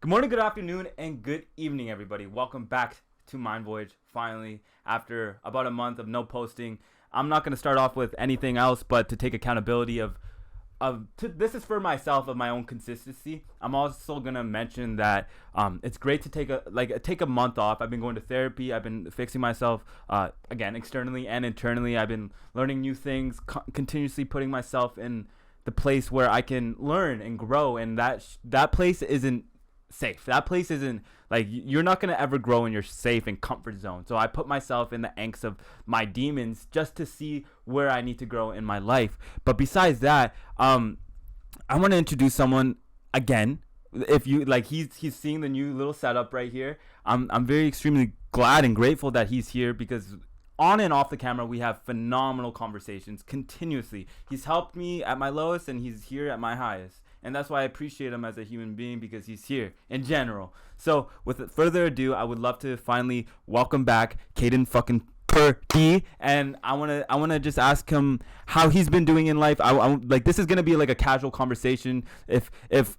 Good morning, good afternoon, and good evening, everybody. Welcome back to Mind Voyage, finally, after about a month of no posting. I'm not going to start off with anything else but to take accountability this is for myself, of my own consistency. I'm also going to mention that it's great to take a month off. I've been going to therapy. I've been fixing myself, again, externally and internally. I've been learning new things, continuously putting myself in the place where I can learn and grow, and that place isn't safe. That place isn't, like, you're not going to ever grow in your safe and comfort zone. So I put myself in the angst of my demons just to see where I need to grow in my life. But besides that, I want to introduce someone again. If you like, he's seeing the new little setup right here. I'm very extremely glad and grateful that he's here, because on and off the camera, we have phenomenal conversations continuously. He's helped me at my lowest, and he's here at my highest. And that's why I appreciate him as a human being, because he's here in general. So with further ado, I would love to finally welcome back Kaeden fucking Purdy. And I wanna just ask him how he's been doing in life. I like, this is gonna be like a casual conversation. If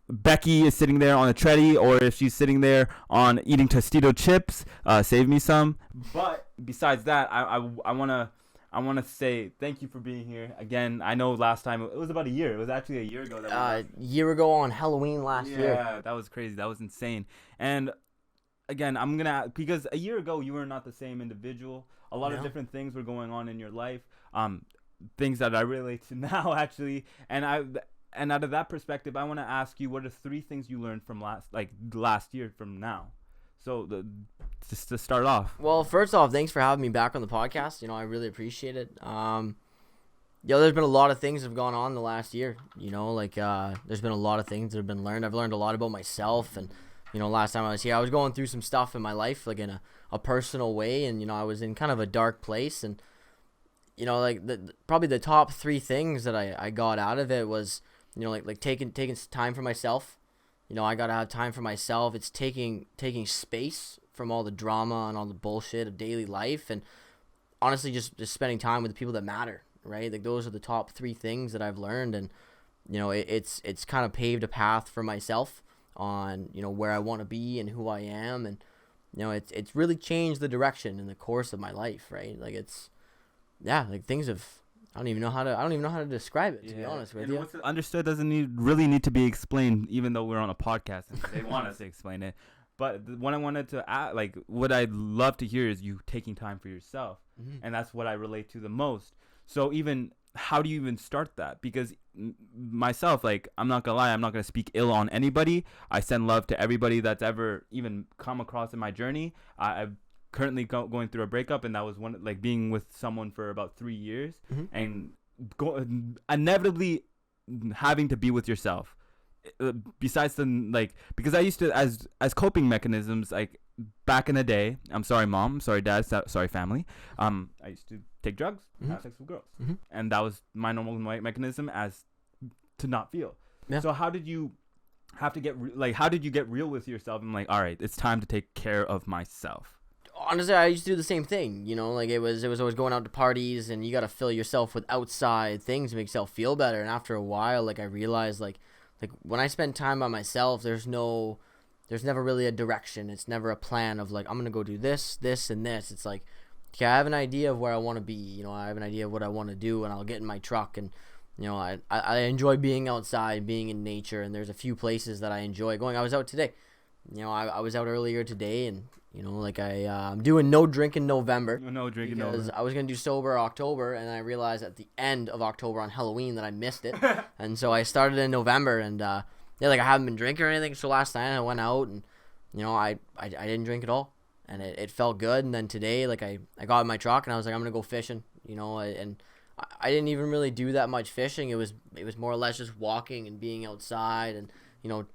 Becky is sitting there on a treadie, or if she's sitting there on eating Tostito chips, save me some. But besides that, I want to say thank you for being here again. I know last time it was about a year. It was actually a year ago. Year ago on Halloween last year. Yeah, that was crazy. That was insane. And again, because a year ago you were not the same individual. A lot of different things were going on in your life. Things that I relate to now, actually. And out of that perspective, I want to ask you, what are 3 things you learned from last year from now? So just to start off. Well, first off, thanks for having me back on the podcast. I really appreciate it. There's been a lot of things that have gone on the last year. There's been a lot of things that have been learned. I've learned a lot about myself, and last time I was here, I was going through some stuff in my life, like in a personal way, and I was in kind of a dark place, and probably the top 3 things that I got out of it was taking time for myself. I gotta have time for myself. It's taking space from all the drama and all the bullshit of daily life, and honestly just spending time with the people that matter, right? Like, those are the top 3 things that I've learned, and it's kind of paved a path for myself on where I want to be and who I am, and it's really changed the direction in the course of my life, right? Like, things have, I don't even know how to describe it, to be honest with you. What's understood doesn't really need to be explained, even though we're on a podcast and they want us to explain it. But what I wanted to add, like, what I'd love to hear is you taking time for yourself. Mm-hmm. And that's what I relate to the most. So how do you even start that? Because myself, like, I'm not gonna lie, I'm not gonna speak ill on anybody. I send love to everybody that's ever even come across in my journey. I've currently going through a breakup, and that was being with someone for about 3 years, mm-hmm. and inevitably having to be with yourself. Besides because I used to, as coping mechanisms, like, back in the day, I'm sorry mom, sorry dad, sorry family, I used to take drugs, mm-hmm. have sex with girls, mm-hmm. and that was my normal mechanism as to not feel. Yeah. So how did you have to how did you get real with yourself and all right, it's time to take care of myself? Honestly, I used to do the same thing, it was always going out to parties, and you got to fill yourself with outside things to make yourself feel better. And after a while, I realized, when I spend time by myself, there's never really a direction. It's never a plan of I'm going to go do this, and this. It's okay, I have an idea of where I want to be. I have an idea of what I want to do, and I'll get in my truck, and I enjoy being outside, being in nature, and there's a few places that I enjoy going. I was out today. I was out earlier today, and I'm doing no drink in November. No drink in November. Because I was gonna do sober October, and I realized at the end of October on Halloween that I missed it, and so I started in November, and I haven't been drinking or anything. So last night I went out, and I didn't drink at all, and it felt good. And then today, I got in my truck, and I was I'm gonna go fishing, and I didn't even really do that much fishing. It was more or less just walking and being outside, and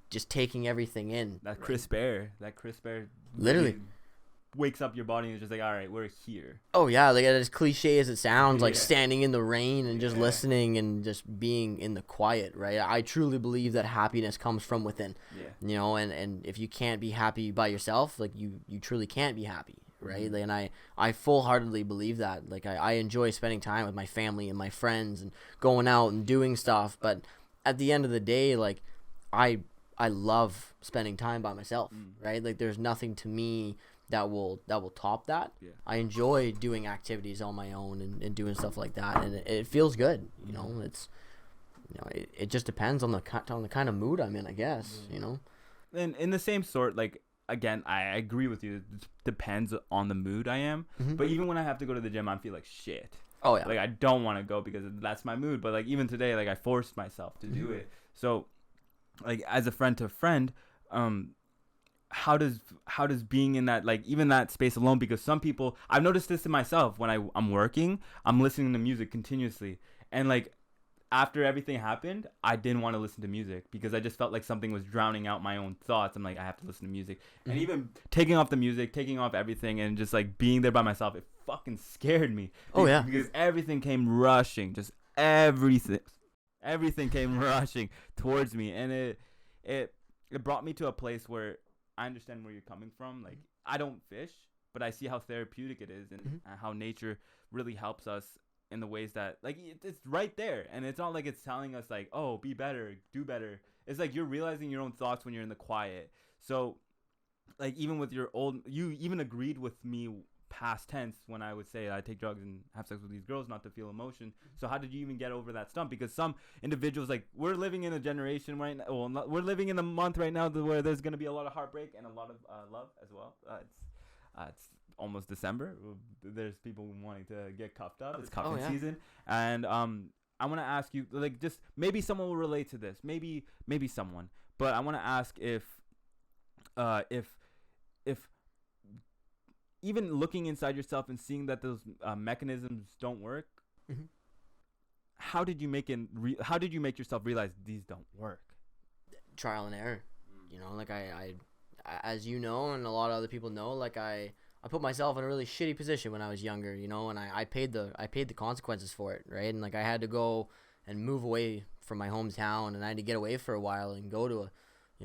just taking everything in. That crisp air. Literally wakes up your body, and it's just all right, we're here. Oh, yeah. As cliche as it sounds, standing in the rain and just listening and just being in the quiet, right? I truly believe that happiness comes from within. Yeah. And if you can't be happy by yourself, you truly can't be happy, right? Mm-hmm. And I full-heartedly believe that. I enjoy spending time with my family and my friends and going out and doing stuff, but at the end of the day, I I love spending time by myself, right? Like there's nothing to me that will top that. Yeah. I enjoy doing activities on my own and doing stuff like that, and it feels good. You know, it's it just depends on the kind of mood I'm in, I guess. You know, And in the same sort, like again, I agree with you. It depends on the mood I am. But even when I have to go to the gym, I feel like shit. Oh yeah. Like I don't want to go because that's my mood. But like even today, like I forced myself to do it. So, like as a friend to a friend, how does being in that, like even that space alone, because some people, I've noticed this in myself when I'm working, I'm listening to music continuously, and like after everything happened, I didn't want to listen to music because I just felt like something was drowning out my own thoughts. I'm like, I have to listen to music. And even taking off the music, taking off everything, and just like being there by myself, it fucking scared me. Oh yeah. Because everything came rushing, just everything came rushing towards me, and it brought me to a place where I understand where you're coming from. Like I don't fish, but I see how therapeutic it is, and how nature really helps us in the ways that, like, it's right there, and it's not like it's telling us like, oh, be better, do better. It's like you're realizing your own thoughts when you're in the quiet. So like even with you even agreed with me past tense when I would say I take drugs and have sex with these girls not to feel emotion. So how did you even get over that stump? Because some individuals, like, we're living in a generation right now, we're living in a month right now where there's going to be a lot of heartbreak and a lot of love as well. It's almost December. There's people wanting to get cuffed up. It's cuffing season. And I want to ask you, like, just maybe someone will relate to this. Maybe someone. But I want to ask if even looking inside yourself and seeing that those mechanisms don't work, how did you make yourself realize these don't work? Trial and error. You know, like I as you know, and a lot of other people know, like I put myself in a really shitty position when I was younger, you know, and I paid the consequences for it, right? And like I had to go and move away from my hometown, and I had to get away for a while and go to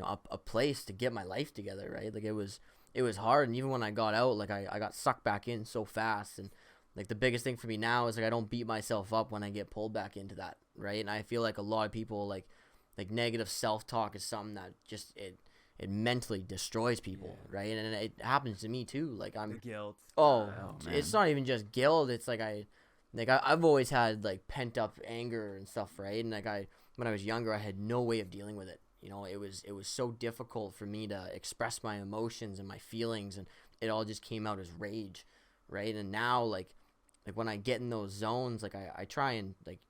a place to get my life together, right? Like it was hard, and even when I got out, like I got sucked back in so fast. And like the biggest thing for me now is like I don't beat myself up when I get pulled back into that, right? And I feel like a lot of people like negative self-talk is something that just it mentally destroys people, right? And it happens to me too. Like I'm the guilt. It's not even just guilt. It's like I've always had like pent up anger and stuff, right? And like when I was younger, I had no way of dealing with it. You know, it was so difficult for me to express my emotions and my feelings, and it all just came out as rage, right? And now like when I get in those zones, like I try and like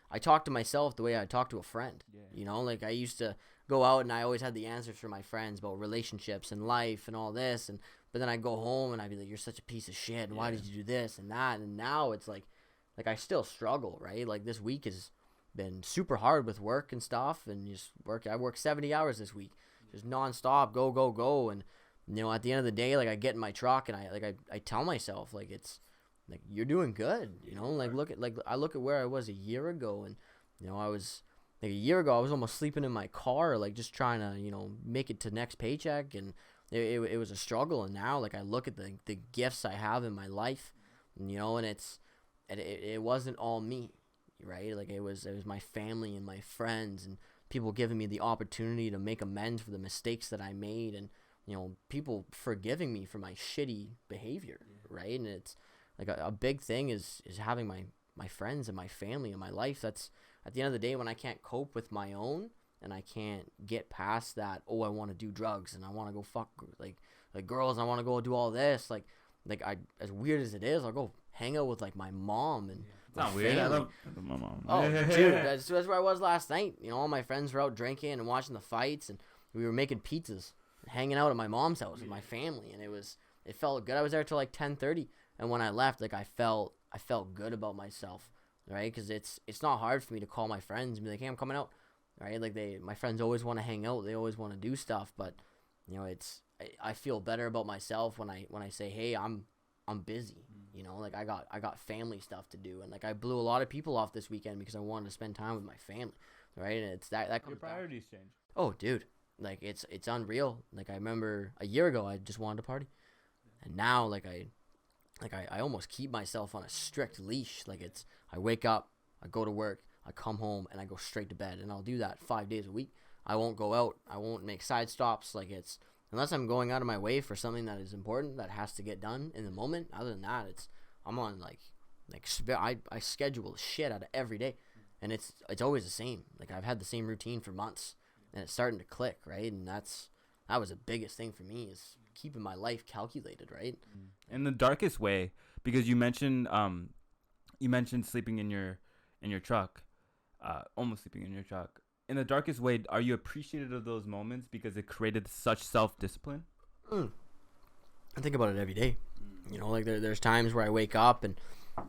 I talk to myself the way I talk to a friend. You know, like I used to go out and I always had the answers for my friends about relationships and life and all this, but then I go home and I'd be like, you're such a piece of shit, and why did you do this and that? And now it's like I still struggle, right? Like this week has been super hard with work and stuff, and just work. I worked 70 hours this week, just nonstop, go, and at the end of the day, like I get in my truck and I tell myself like it's like you're doing good, like I look at where I was a year ago, and I was like a year ago I was almost sleeping in my car, like just trying to make it to next paycheck, and it was a struggle. And now like I look at the gifts I have in my life, and it wasn't all me. Right, like it was my family and my friends and people giving me the opportunity to make amends for the mistakes that I made, and people forgiving me for my shitty behavior, right? And it's like a big thing is having my friends and my family in my life. That's at the end of the day, when I can't cope with my own and I can't get past that, I want to do drugs and I want to go fuck like girls, and I want to go do all this, like I, as weird as it is, I'll go hang out with like my mom and it's not weird. I love my mom. Oh, dude, that's where I was last night. All my friends were out drinking and watching the fights, and we were making pizzas, hanging out at my mom's house with my family, and it felt good. I was there till like 10:30, and when I left, like I felt good about myself, right? Because it's not hard for me to call my friends and be like, hey, I'm coming out, right? Like my friends always want to hang out, they always want to do stuff, but I feel better about myself when I say, hey, I'm busy, like I got family stuff to do, and like I blew a lot of people off this weekend because I wanted to spend time with my family, right? And it's that your priorities change. Oh, dude, like it's unreal. Like I remember a year ago I just wanted to party, and now like I almost keep myself on a strict leash. Like I wake up, I go to work, I come home, and I go straight to bed, and I'll do that 5 days a week. I won't go out. I won't make side stops. Like, it's unless I'm going out of my way for something that is important that has to get done in the moment. Other than that, I'm on I schedule shit out of every day, and it's always the same. Like, I've had the same routine for months, and it's starting to click, right? And that was the biggest thing for me, is keeping my life calculated, right? In the darkest way, because you mentioned sleeping in your truck, almost sleeping in your truck. In the darkest way, are you appreciative of those moments because it created such self-discipline? I think about it every day. You know, like there's times where I wake up and,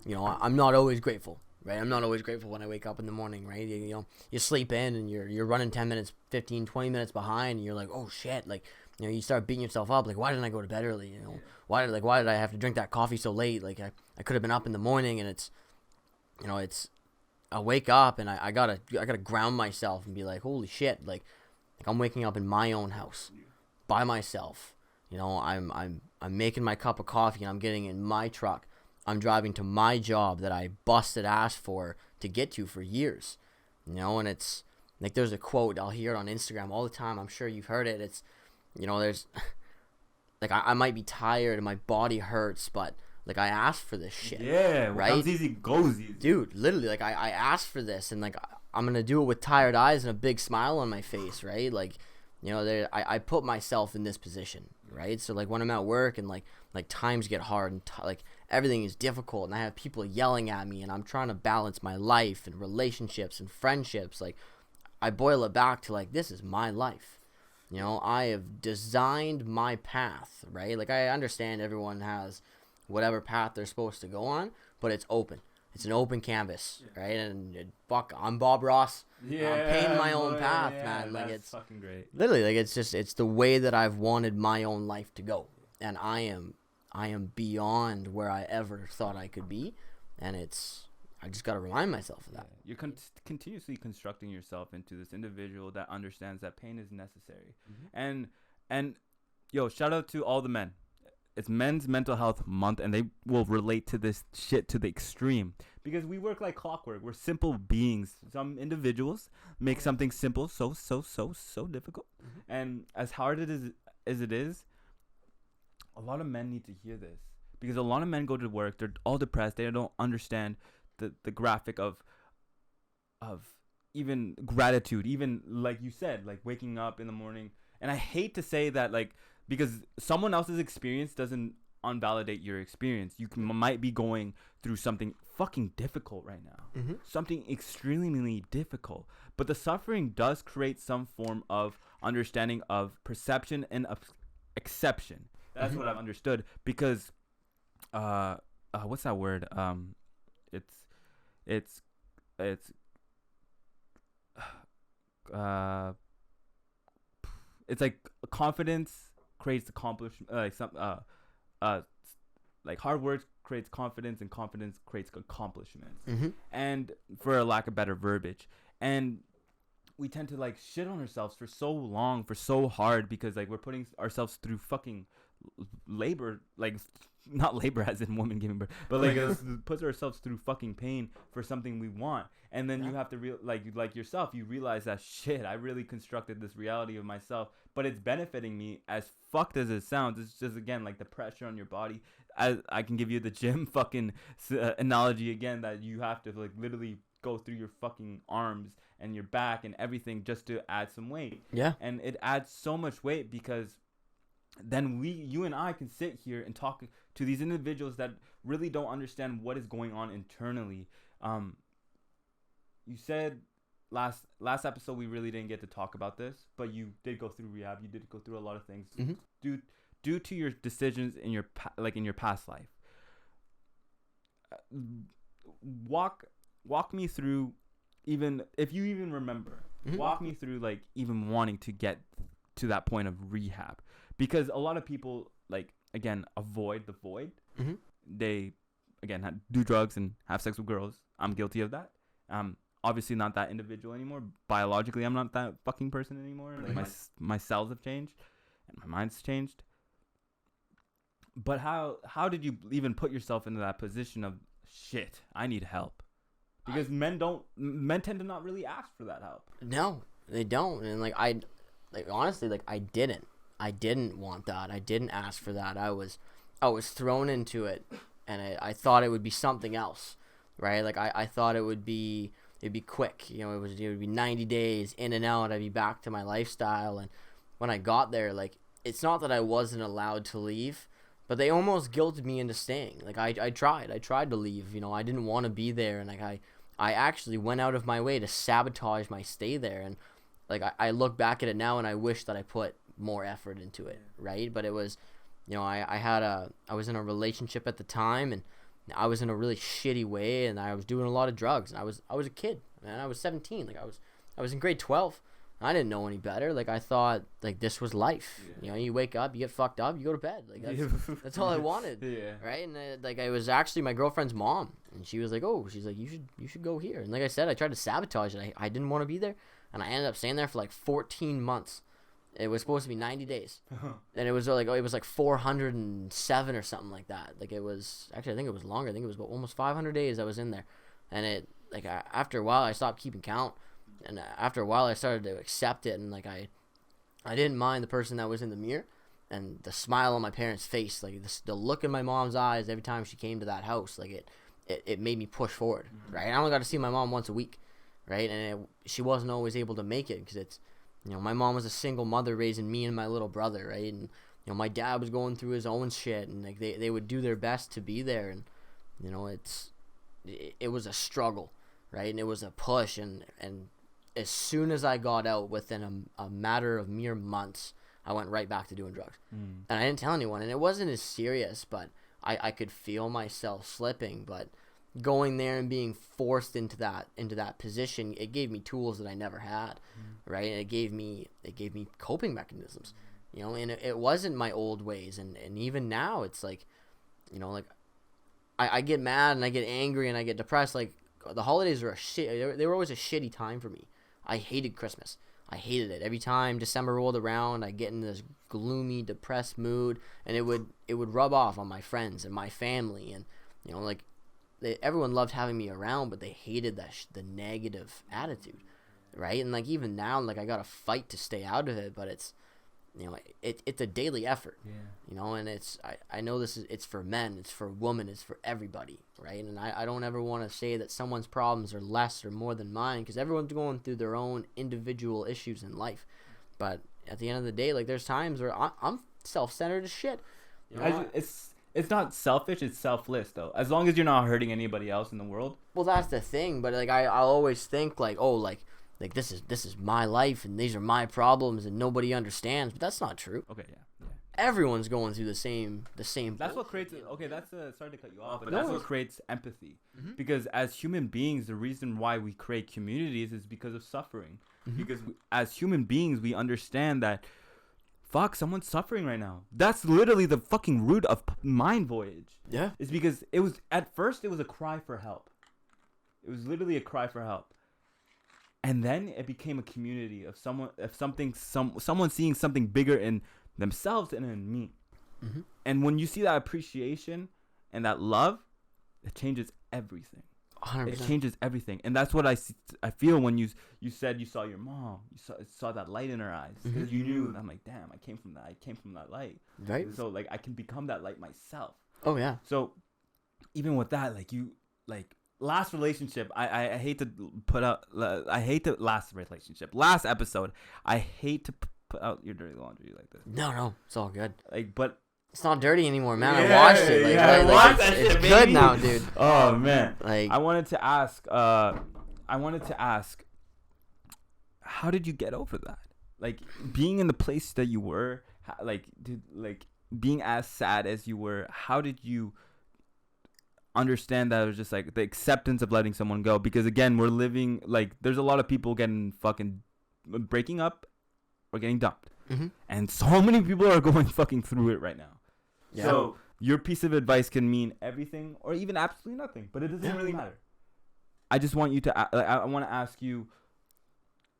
you know, I'm not always grateful, right? I'm not always grateful when I wake up in the morning, right? You know, you sleep in and you're running 10 minutes, 15, 20 minutes behind, and you're like, oh shit, like, you know, you start beating yourself up, like, why didn't I go to bed early? You know, why did I have to drink that coffee so late? Like, I could have been up in the morning. And it's, you know, I wake up and I gotta ground myself and be like, holy shit, like I'm waking up in my own house by myself. You know, I'm making my cup of coffee and I'm getting in my truck. I'm driving to my job that I busted ass to get to for years. You know, and it's like, there's a quote, I'll hear it on Instagram all the time. I'm sure you've heard it. It's, you know, there's like, I might be tired and my body hurts, but like, I asked for this shit. Yeah, right? Comes easy, goes easy. Dude, literally, like, I asked for this, and like, I'm gonna do it with tired eyes and a big smile on my face, right? Like, you know, I put myself in this position, right? So like, when I'm at work and like times get hard and like everything is difficult, and I have people yelling at me, and I'm trying to balance my life and relationships and friendships, like, I boil it back to like, this is my life. You know, I have designed my path, right? Like, I understand everyone has whatever path they're supposed to go on, but it's open. It's an open canvas, right? And I'm Bob Ross. Yeah, I'm painting my own path, man. Like, that's it's fucking great. literally, like, it's the way that I've wanted my own life to go, and I am beyond where I ever thought I could be, and I just got to remind myself of that. You're continuously constructing yourself into this individual that understands that pain is necessary. And yo, shout out to all the men. It's Men's Mental Health Month, and they will relate to this shit to the extreme, because we work like clockwork. We're simple beings. Some individuals make something simple so difficult. And as hard as it is, a lot of men need to hear this, because a lot of men go to work, they're all depressed, they don't understand the graphic of even gratitude, even like you said, like waking up in the morning. And I hate to say that, like, because someone else's experience doesn't unvalidate your experience. You might be going through something fucking difficult right now, something extremely difficult, but the suffering does create some form of understanding of perception and of exception. That's what I've understood, because what's that word? It's like confidence creates accomplishment, like hard work creates confidence, and confidence creates accomplishments. And for a lack of better verbiage, and we tend to like shit on ourselves for so long, for so hard, because like we're putting ourselves through fucking labor, like not labor as in woman giving birth, but like puts ourselves through fucking pain for something we want. And then you have to like yourself, you realize that shit, I really constructed this reality of myself, but it's benefiting me. As fucked as it sounds, it's just, again, like the pressure on your body. I can give you the gym fucking analogy again, that you have to like literally go through your fucking arms and your back and everything just to add some weight. Yeah. And it adds so much weight, because then you and I can sit here and talk to these individuals that really don't understand what is going on internally. You said last episode we really didn't get to talk about this, but you did go through rehab. You did go through a lot of things due to your decisions in your in your past life. Walk me through, even if you even remember. Walk me through, like, even wanting to get to that point of rehab, because a lot of people, like, again, avoid the void. They, again, do drugs and have sex with girls. I'm guilty of that. Obviously not that individual anymore. Biologically, I'm not that fucking person anymore. Like, my cells have changed and my mind's changed. But how did you even put yourself into that position of, shit, I need help? Because men tend to not really ask for that help. No, They don't. And like honestly, like I didn't want that. I didn't ask for that. I was thrown into it, and I thought it would be something else, right? Like I thought it'd be quick. You know, it would be 90 days in and out. I'd be back to my lifestyle. And when I got there, like, it's not that I wasn't allowed to leave, but they almost guilted me into staying. Like I tried to leave. You know, I didn't want to be there, and like I actually went out of my way to sabotage my stay there. And like I look back at it now, and I wish that I put more effort into it, right? But it was, you know, I was in a relationship at the time, and I was in a really shitty way, and I was doing a lot of drugs. And I was a kid, man. I was 17. Like I was in grade 12. I didn't know any better. Like I thought like this was life. Yeah. You know, you wake up, you get fucked up, you go to bed. Like that's all I wanted. Yeah. Right? And like I was actually my girlfriend's mom, and she was like, "Oh, she's like, you should go here." And like I said, I tried to sabotage it. I didn't want to be there, and I ended up staying there for like 14 months. It was supposed to be 90 days, and it was like 407 or something like that. Like it was actually, I think it was longer. I think it was about almost 500 days I was in there, and it like after a while I stopped keeping count, and after a while I started to accept it, and like I didn't mind the person that was in the mirror, and the smile on my parents' face, like the look in my mom's eyes every time she came to that house, like it made me push forward, right? I only got to see my mom once a week, right? And she wasn't always able to make it because it's. You know, my mom was a single mother raising me and my little brother, right? And, you know, my dad was going through his own shit, and, like, they would do their best to be there. And, you know, it was a struggle, right? And it was a push. And as soon as I got out, within a matter of mere months, I went right back to doing drugs. And I didn't tell anyone. And it wasn't as serious, but I could feel myself slipping. But going there and being forced into that position, it gave me tools that I never had, right? And it gave me coping mechanisms, you know. And it wasn't my old ways, and even now it's like, you know, like I get mad and I get angry and I get depressed. Like the holidays were they were always a shitty time for me. I hated Christmas. I hated it. Every time December rolled around, I get in this gloomy, depressed mood, and it would rub off on my friends and my family, and you know, like. Everyone loved having me around, but they hated the negative attitude, right? And like even now, like I gotta fight to stay out of it, but it's, you know, it's a daily effort, you know. And I know it's for men, it's for women, it's for everybody, right? And I don't ever want to say that someone's problems are less or more than mine, because everyone's going through their own individual issues in life. But at the end of the day, like there's times where I'm self-centered as shit. You know? It's not selfish, it's selfless, though. As long as you're not hurting anybody else in the world. Well, that's the thing. But like I'll always think like, oh, like this is my life and these are my problems and nobody understands. But that's not true. Okay, yeah. Everyone's going through the same. That's what creates. Okay, that's sorry to cut you off, but that's what creates empathy. Because as human beings, the reason why we create communities is because of suffering. Because as human beings, we understand that. Fuck, someone's suffering right now. That's literally the fucking root of Mind Voyage. Yeah. It's because at first it was a cry for help. It was literally a cry for help. And then it became a community of someone seeing something bigger in themselves and in me. And when you see that appreciation and that love, it changes everything. 100%. It changes everything, and that's what I feel when you said you saw your mom, you saw that light in her eyes, because you knew. And I'm like, damn, I came from that light, right? And so like I can become that light myself. Oh yeah. So even with that, last relationship, I hate to last episode, I hate to put out your dirty laundry like this. No, it's all good. But. It's not dirty anymore, man. I watched it. It's good now, dude. Oh man. I wanted to ask. How did you get over that? Like being in the place that you were, being as sad as you were. How did you understand that it was just like the acceptance of letting someone go? Because again, we're living there's a lot of people breaking up or getting dumped, and so many people are going fucking through it right now. Yeah. So your piece of advice can mean everything or even absolutely nothing, but it doesn't really matter. I just want you to, I want to ask you,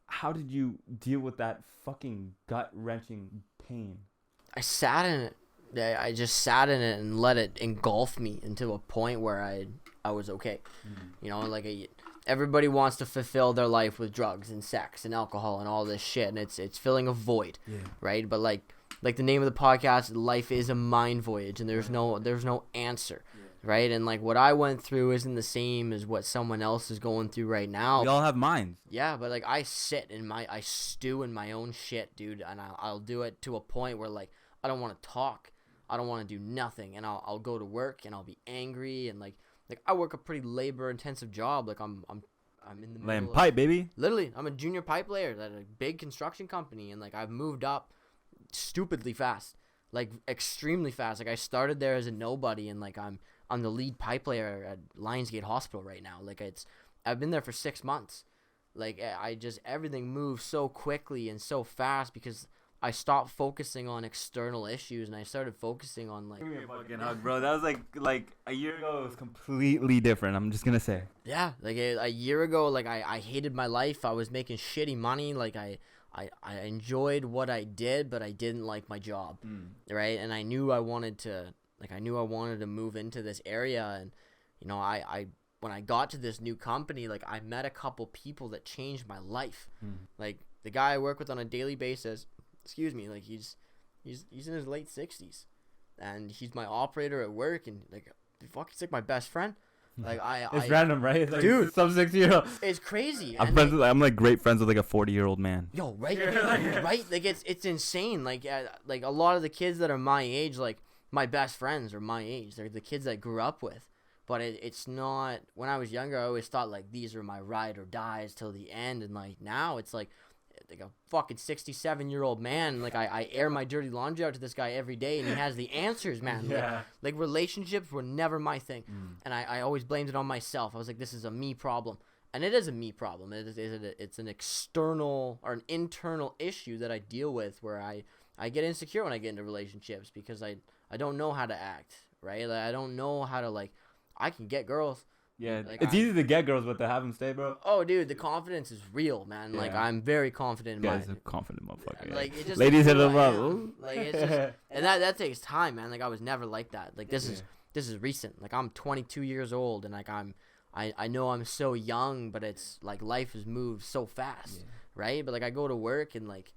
how did you deal with that fucking gut-wrenching pain? I sat in it. I just sat in it and let it engulf me into a point where I was okay. You know, everybody wants to fulfill their life with drugs and sex and alcohol and all this shit, and it's filling a void, right? But like the name of the podcast, life is a mind voyage, and there's no answer, right? And like what I went through isn't the same as what someone else is going through right now. We all have minds. Yeah, but like I stew in my own shit, dude, and I'll do it to a point where like I don't want to talk, I don't want to do nothing, and I'll go to work and I'll be angry, and like I work a pretty labor intensive job. Like I'm in the laying pipe, baby. Literally, I'm a junior pipe layer at a big construction company, and like I've moved up stupidly fast, like extremely fast. Like I started there as a nobody, and like I'm the lead pipe layer at Lionsgate Hospital right now. Like I've been there for 6 months. Like I just, everything moves so quickly and so fast because I stopped focusing on external issues and I started focusing on like. Give me a fucking hug, bro. That was like a year ago. It was completely different. I'm just gonna say. Yeah, like a year ago, like I hated my life. I was making shitty money. Like I enjoyed what I did, but I didn't like my job, right? And I knew I wanted to move into this area, and you know, I when I got to this new company, like I met a couple people that changed my life. Like the guy I work with on a daily basis, like he's in his late 60s, and he's my operator at work, and like he's like my best friend. Like it's random, right? It's like, dude, some 6-year-old. It's crazy. I'm like great friends with like a 40-year-old man. Yo, right, right. Like it's insane. Like a lot of the kids that are my age, like my best friends are my age. They're the kids that I grew up with. But it's not. When I was younger, I always thought like these are my ride or dies till the end, and like now it's like a fucking 67-year-old man. Like I air my dirty laundry out to this guy every day, and he has the answers, man. Yeah. Like relationships were never my thing, and I always blamed it on myself. I was like, this is a me problem, and it is a me problem. It's an external or an internal issue that I deal with, where I get insecure when I get into relationships because I don't know how to act, right? Like I don't know how to like. I can get girls. Yeah, like it's easy to get girls, but to have them stay, bro. Oh, dude, the confidence is real, man. Yeah. Like I'm very confident in my. Guys, a confident motherfucker. Like it just ladies hit them up. Like it's just, and that takes time, man. Like I was never like that. Like this is recent. Like I'm 22 years old, and like I know I'm so young, but it's like life has moved so fast, right? But like I go to work and like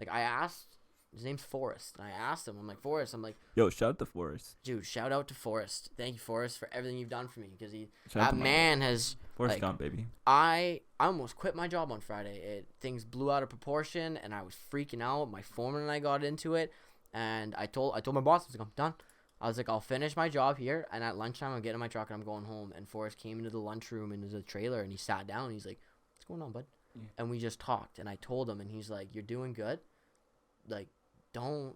I asked. His name's Forrest, and I asked him, I'm like, Forrest, yo, shout out to Forrest. Dude, shout out to Forrest. Thank you, Forrest, for everything you've done for me, because that man has, Forrest Gump, baby. I almost quit my job on Friday. Things blew out of proportion, and I was freaking out. My foreman and I got into it, and I told my boss, I was like, I'm done. I was like, I'll finish my job here, and at lunchtime, I'll get in my truck, and I'm going home. And Forrest came into the lunchroom, into the trailer, and he sat down, and he's like, what's going on, bud? Yeah. And we just talked, and I told him, and he's like, you're doing good. Like, don't,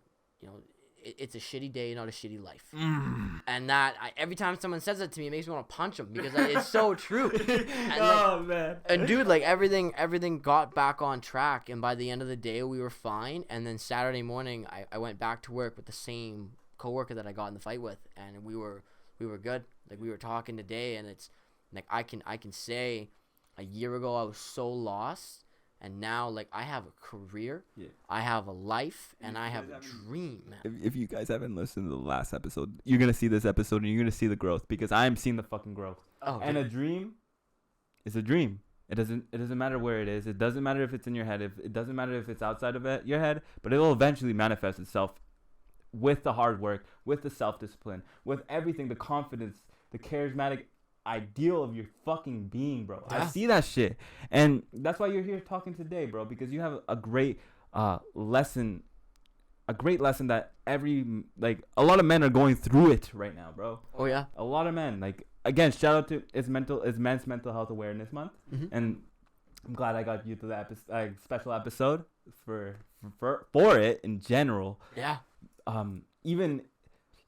it's a shitty day, not a shitty life. And that, every time someone says that to me, it makes me want to punch them, because it's so true. And man. And dude, like everything got back on track, and by the end of the day, we were fine. And then Saturday morning, I went back to work with the same coworker that I got in the fight with, and we were good. Like we were talking today, and it's like I can say, a year ago I was so lost. And now, like, I have a career, I have a life, and I have a dream, man. If you guys haven't listened to the last episode, you're going to see this episode, and you're going to see the growth, because I am seeing the fucking growth. Oh, and a dream is a dream. It doesn't matter where it is. It doesn't matter if it's in your head. It doesn't matter if it's outside of your head, but it will eventually manifest itself with the hard work, with the self-discipline, with everything, the confidence, the charismatic ideal of your fucking being, bro. I see that shit, and that's why you're here talking today, bro, because you have a great lesson that a lot of men are going through it right now, bro. Oh yeah, a lot of men. Like, again, shout out to it's Men's Mental Health Awareness Month, and I'm glad I got you to that special episode for it in general. Yeah. Even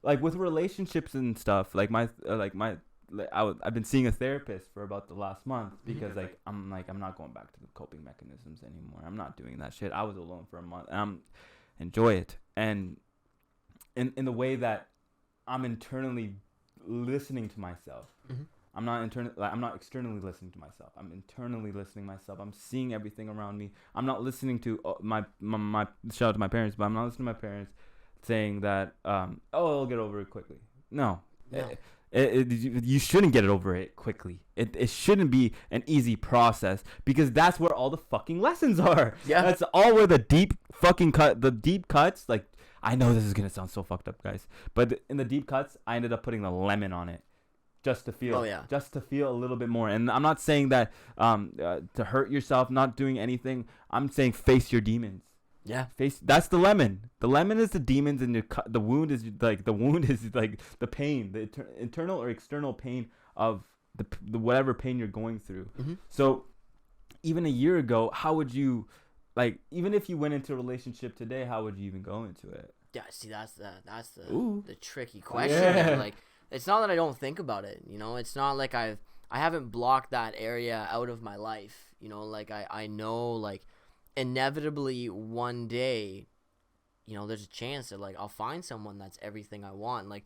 like with relationships and stuff, I've been seeing a therapist for about the last month, because I'm not going back to the coping mechanisms anymore. I'm not doing that shit. I was alone for a month, and enjoy it. And in the way that I'm internally listening to myself. I'm not externally listening to myself. I'm internally listening to myself. I'm seeing everything around me. I'm not listening to my shout out to my parents, but I'm not listening to my parents saying that it'll get over it quickly. No. You shouldn't get it over it quickly. It shouldn't be an easy process, because that's where all the fucking lessons are. Yeah. That's all where the deep cuts. Like, I know this is gonna sound so fucked up, guys, but in the deep cuts, I ended up putting the lemon on it, just to feel, just to feel a little bit more. And I'm not saying that to hurt yourself, not doing anything. I'm saying face your demons. Yeah. That's the lemon. The lemon is the demons, and the wound is like the pain, the internal or external pain of the whatever pain you're going through. Mm-hmm. So even a year ago, how would you, like, even if you went into a relationship today, how would you even go into it? Yeah, see, that's the tricky question. Yeah. Like, it's not that I don't think about it, you know. It's not like I haven't blocked that area out of my life, you know. Like, I know, like, inevitably one day, you know, there's a chance that, like, I'll find someone that's everything I want. Like,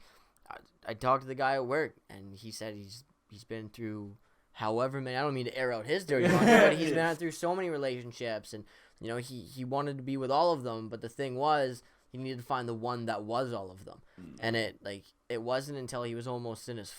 I talked to the guy at work, and he said he's been through however many, I don't mean to air out his dirty laundry, but he's been through so many relationships, and, you know, he wanted to be with all of them, but the thing was, he needed to find the one that was all of them. And it wasn't until he was almost in his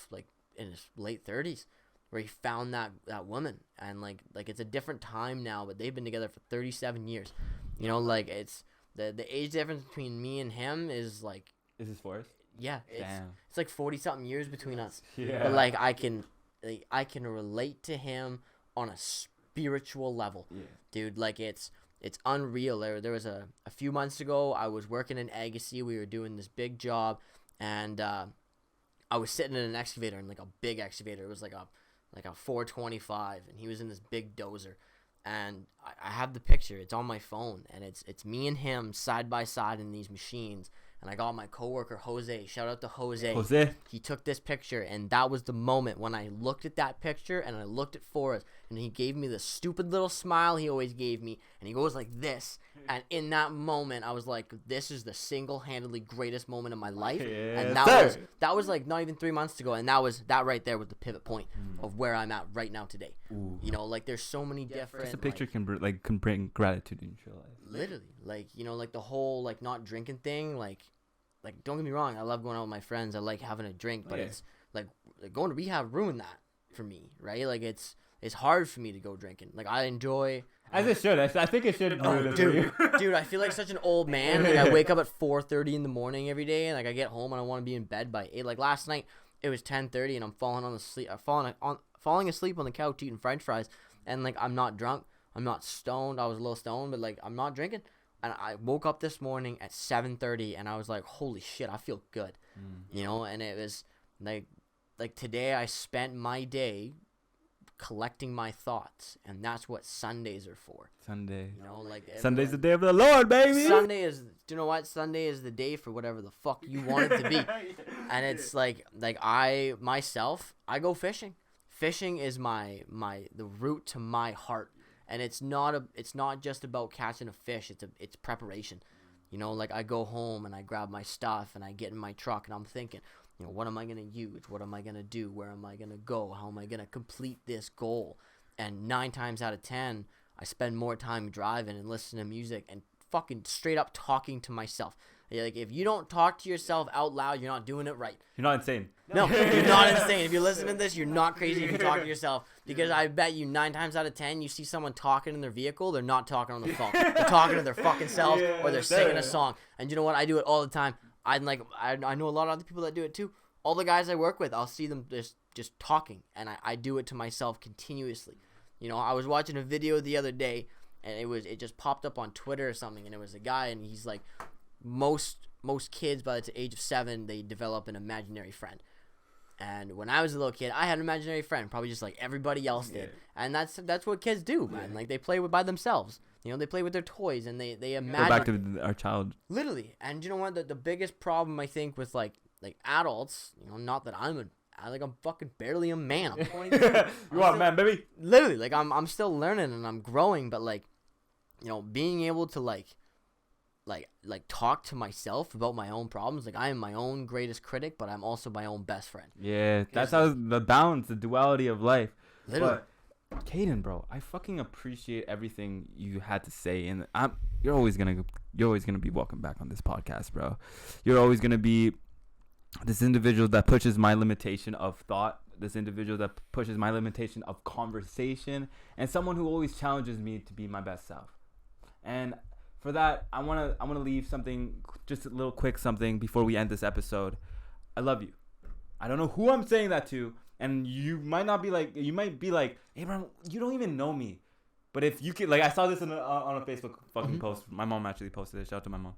late 30s where he found that woman. And like it's a different time now, but they've been together for 37 years. You know, like, it's the age difference between me and him is like, Is this Forrest? yeah, Damn. it's like 40 something years between us. Yeah. But like I can relate to him on a spiritual level. Yeah. Dude, like, it's unreal. There was a few months ago, I was working in Agassiz. We were doing this big job, and I was sitting in an excavator, in like a big excavator. It was like a 425, and he was in this big dozer. And I have the picture. It's on my phone, and it's me and him side by side in these machines. And I got my coworker Jose. Shout out to Jose. Jose. He took this picture, and that was the moment when I looked at that picture, and I looked at Forrest, and he gave me the stupid little smile he always gave me, and he goes like this. And in that moment, I was like, this is the single-handedly greatest moment of my life. And that was like not even 3 months ago, and that right there was the pivot point of where I'm at right now today. Ooh. You know, like, there's so many different. Just a picture can bring gratitude into your life. Literally, like, you know, like the whole like not drinking thing, like don't get me wrong, I love going out with my friends, I like having a drink, but it's like going to rehab ruined that for me, right? Like, it's hard for me to go drinking. Like, I enjoy, as it should. I think it should. Dude, I feel like such an old man. Like, I wake up at 4:30 in the morning every day, and like I get home and I want to be in bed by 8. Like, last night it was 10:30 and I'm falling asleep on the couch eating French fries, and like, I'm not drunk, I'm not stoned. I was a little stoned, but like, I'm not drinking. And I woke up this morning at 7:30, and I was like, holy shit, I feel good. You know, and it was like today I spent my day collecting my thoughts, and that's what Sundays are for. Sunday. You know, like, Sunday's the day of the Lord, baby. Sunday is, you know what? Sunday is the day for whatever the fuck you want it to be. And it's like I go fishing. Fishing is the route to my heart. And it's not just about catching a fish. It's preparation. You know, like, I go home and I grab my stuff and I get in my truck and I'm thinking, you know, what am I going to use? What am I going to do? Where am I going to go? How am I going to complete this goal? And 9 times out of 10, I spend more time driving and listening to music and fucking straight up talking to myself. Like, if you don't talk to yourself out loud, you're not doing it right. You're not insane. No, you're not insane. If you're listening to this, you're not crazy if you talk to yourself. Because I bet you 9 times out of 10, you see someone talking in their vehicle, they're not talking on the phone. They're talking to their fucking selves, or they're singing a song. And you know what? I do it all the time. I know a lot of other people that do it too. All the guys I work with, I'll see them just talking, and I do it to myself continuously. You know, I was watching a video the other day, and it just popped up on Twitter or something, and it was a guy, and he's like, most kids by the age of 7, they develop an imaginary friend. And when I was a little kid, I had an imaginary friend, probably just like everybody else did. And that's what kids do, man. Like, they play by themselves. You know, they play with their toys, and they imagine. Go back to our child. Literally. And you know what? The biggest problem, I think, with like adults, you know, not that I'm fucking barely a man. I'm 22. You are a man, baby. Literally, like, I'm still learning and I'm growing, but like, you know, being able to like talk to myself about my own problems. Like, I am my own greatest critic, but I'm also my own best friend. Yeah, that's how the balance, the duality of life. Literally. But Kaeden, bro, I fucking appreciate everything you had to say, and you're always gonna be welcome back on this podcast, bro. You're always gonna be This individual that pushes my limitation of thought, this individual that pushes my limitation of conversation, and someone who always challenges me to be my best self. And for that, I wanna leave something, just a little quick something before we end this episode. I love you. I don't know who I'm saying that to, and you might be like, hey bro, you don't even know me. But if you could, like, I saw this on a Facebook fucking post. My mom actually posted it. Shout out to my mom.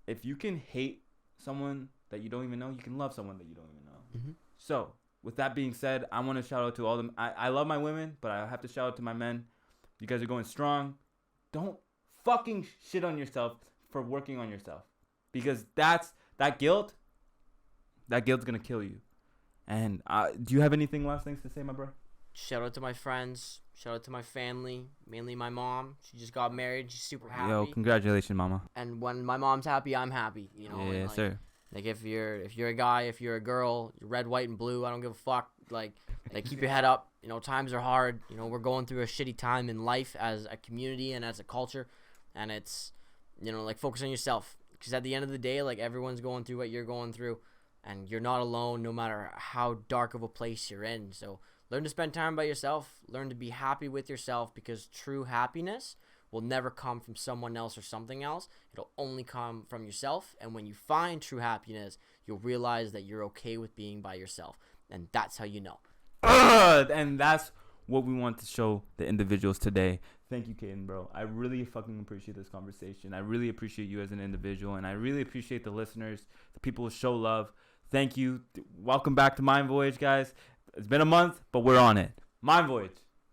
If you can hate someone that you don't even know, you can love someone that you don't even know. Mm-hmm. So, with that being said, I want to shout out to all them. I love my women, but I have to shout out to my men. You guys are going strong. Don't fucking shit on yourself for working on yourself, because that guilt's gonna kill you. And do you have anything last things to say, my bro? Shout out to my friends. Shout out to my family, mainly my mom. She just got married. She's super happy. Yo, congratulations, mama. And when my mom's happy, I'm happy. You know. Yeah, and like, sir. Like if you're a guy, if you're a girl, you're red, white, and blue. I don't give a fuck. Like keep your head up. You know, times are hard. You know, we're going through a shitty time in life as a community and as a culture, and it's, you know, like, focus on yourself, because at the end of the day, like, everyone's going through what you're going through, and you're not alone, no matter how dark of a place you're in. So learn to spend time by yourself. Learn to be happy with yourself, because true happiness will never come from someone else or something else. It'll only come from yourself. And when you find true happiness, you'll realize that you're okay with being by yourself. And that's how you know. And that's what we want to show the individuals today. Thank you, Kaeden, bro. I really fucking appreciate this conversation. I really appreciate you as an individual. And I really appreciate the listeners, the people who show love. Thank you. Welcome back to Mind Voyage, guys. It's been a month, but we're on it. Mind Voyage.